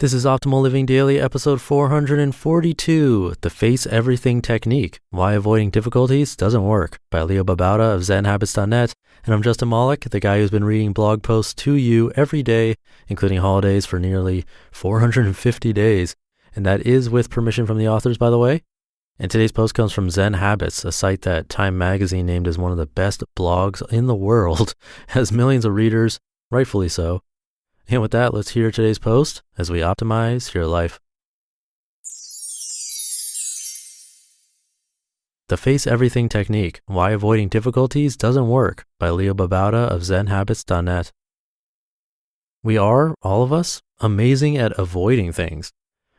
This is Optimal Living Daily, episode 442, The Face Everything Technique, Why Avoiding Difficulties Doesn't Work, by Babauta of Zen Habits.net. And I'm Justin Malik, the guy who's been reading blog posts to you every day, including holidays, for nearly 450 days. And that is with permission from the authors, by the way. And today's post comes from Zen Habits, a site that Time Magazine named as one of the best blogs in the world, has millions of readers, rightfully so. And with that, let's hear today's post as we optimize your life. The Face Everything Technique, Why Avoiding Difficulties Doesn't Work, by Babauta of Zen Habits.net. We are, all of us, amazing at avoiding things.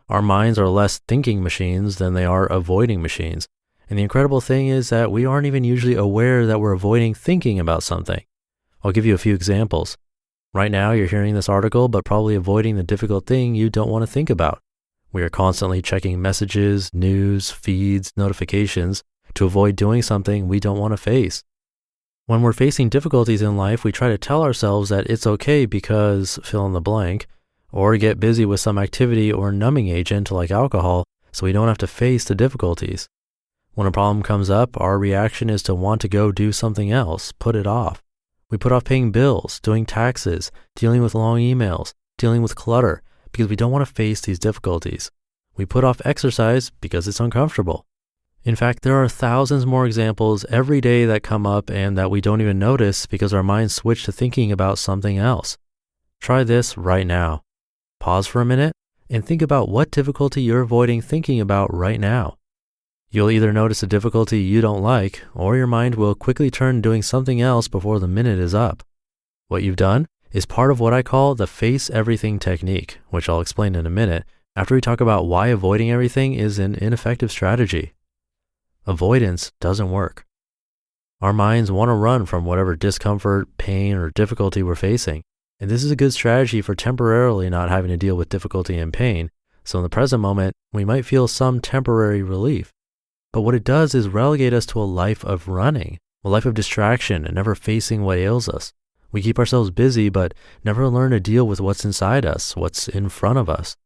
Our minds are less thinking machines than they are avoiding machines. And the incredible thing is that we aren't even usually aware that we're avoiding thinking about something. I'll give you a few examples. Right now, you're hearing this article, but probably avoiding the difficult thing you don't want to think about. We are constantly checking messages, news, feeds, notifications to avoid doing something we don't want to face. When we're facing difficulties in life, we try to tell ourselves that it's okay because fill in the blank, or get busy with some activity or numbing agent like alcohol so we don't have to face the difficulties. When a problem comes up, our reaction is to want to go do something else, put it off. We put off paying bills, doing taxes, dealing with long emails, dealing with clutter, because we don't want to face these difficulties. We put off exercise because it's uncomfortable. In fact, there are thousands more examples every day that come up and that we don't even notice because our minds switch to thinking about something else. Try this right now. Pause for a minute and think about what difficulty you're avoiding thinking about right now. You'll either notice a difficulty you don't like, or your mind will quickly turn to doing something else before the minute is up. What you've done is part of what I call the face everything technique, which I'll explain in a minute after we talk about why avoiding everything is an ineffective strategy. Avoidance doesn't work. Our minds want to run from whatever discomfort, pain, or difficulty we're facing. And this is a good strategy for temporarily not having to deal with difficulty and pain. So in the present moment, we might feel some temporary relief. But what it does is relegate us to a life of running, a life of distraction and never facing what ails us. We keep ourselves busy, but never learn to deal with what's inside us, what's in front of us.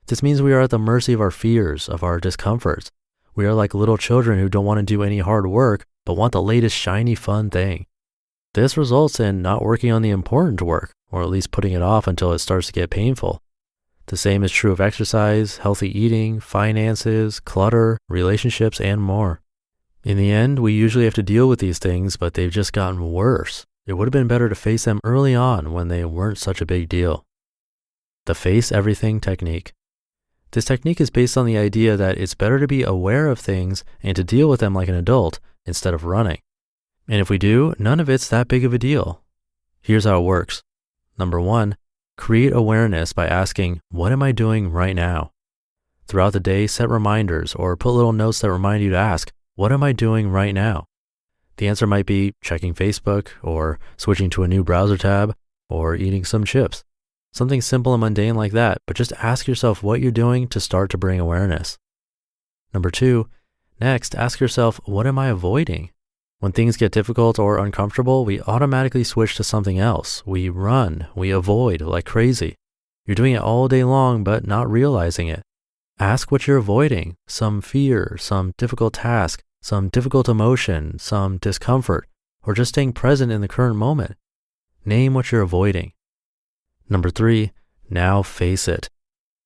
This means we are at the mercy of our fears, of our discomforts. We are like little children who don't want to do any hard work, but want the latest shiny fun thing. This results in not working on the important work, or at least putting it off until it starts to get painful. The same is true of exercise, healthy eating, finances, clutter, relationships, and more. In the end, we usually have to deal with these things, but they've just gotten worse. It would have been better to face them early on when they weren't such a big deal. The Face Everything Technique. This technique is based on the idea that it's better to be aware of things and to deal with them like an adult instead of running. And if we do, none of it's that big of a deal. Here's how it works. Number 1, create awareness by asking, what am I doing right now? Throughout the day, set reminders or put little notes that remind you to ask, what am I doing right now? The answer might be checking Facebook or switching to a new browser tab or eating some chips. Something simple and mundane like that, but just ask yourself what you're doing to start to bring awareness. Number 2, next, ask yourself, what am I avoiding? When things get difficult or uncomfortable, we automatically switch to something else. We run, we avoid like crazy. You're doing it all day long, but not realizing it. Ask what you're avoiding, some fear, some difficult task, some difficult emotion, some discomfort, or just staying present in the current moment. Name what you're avoiding. Number 3, now face it.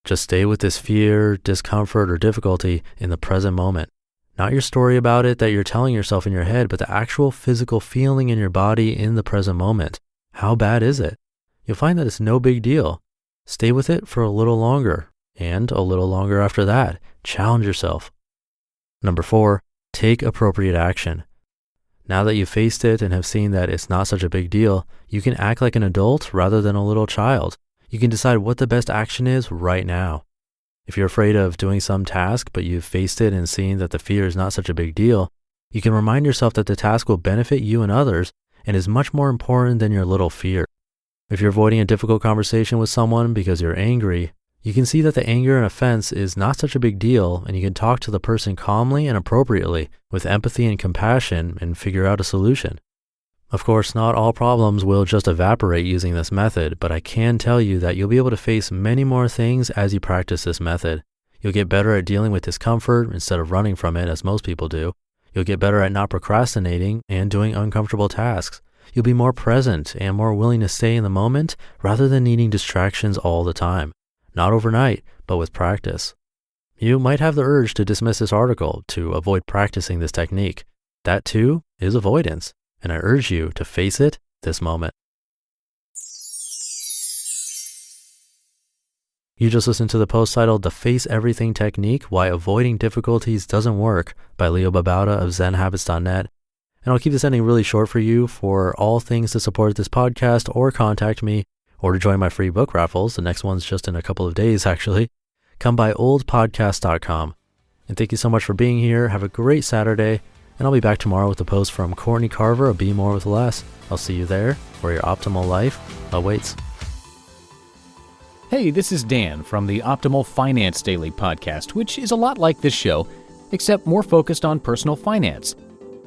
Just stay with this fear, discomfort, or difficulty in the present moment. Not your story about it that you're telling yourself in your head, but the actual physical feeling in your body in the present moment. How bad is it? You'll find that it's no big deal. Stay with it for a little longer, and a little longer after that. Challenge yourself. Number 4, take appropriate action. Now that you've faced it and have seen that it's not such a big deal, you can act like an adult rather than a little child. You can decide what the best action is right now. If you're afraid of doing some task, but you've faced it and seen that the fear is not such a big deal, you can remind yourself that the task will benefit you and others and is much more important than your little fear. If you're avoiding a difficult conversation with someone because you're angry, you can see that the anger and offense is not such a big deal, and you can talk to the person calmly and appropriately with empathy and compassion and figure out a solution. Of course, not all problems will just evaporate using this method, but I can tell you that you'll be able to face many more things as you practice this method. You'll get better at dealing with discomfort instead of running from it, as most people do. You'll get better at not procrastinating and doing uncomfortable tasks. You'll be more present and more willing to stay in the moment rather than needing distractions all the time. Not overnight, but with practice. You might have the urge to dismiss this article to avoid practicing this technique. That too is avoidance, and I urge you to face it this moment. You just listened to the post titled The Face Everything Technique, Why Avoiding Difficulties Doesn't Work by Leo Babauta of ZenHabits.net. And I'll keep this ending really short for you. For all things to support this podcast or contact me or to join my free book raffles, the next one's just in a couple of days actually, come by oldpodcast.com. And thank you so much for being here. Have a great Saturday. And I'll be back tomorrow with a post from Courtney Carver of Be More With Less. I'll see you there where your optimal life awaits. Hey, this is Dan from the Optimal Finance Daily podcast, which is a lot like this show, except more focused on personal finance.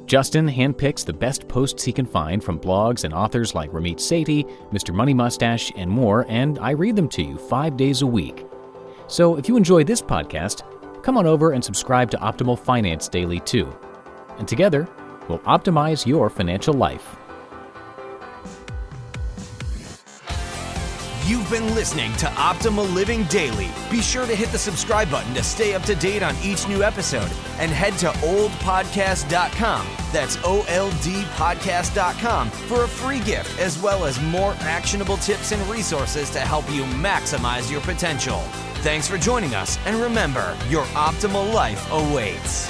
Justin handpicks the best posts he can find from blogs and authors like Ramit Sethi, Mr. Money Mustache, and more, and I read them to you 5 days a week. So if you enjoy this podcast, come on over and subscribe to Optimal Finance Daily too. And together, we'll optimize your financial life. You've been listening to Optimal Living Daily. Be sure to hit the subscribe button to stay up to date on each new episode and head to oldpodcast.com. That's OLDpodcast.com for a free gift as well as more actionable tips and resources to help you maximize your potential. Thanks for joining us, and remember, your optimal life awaits.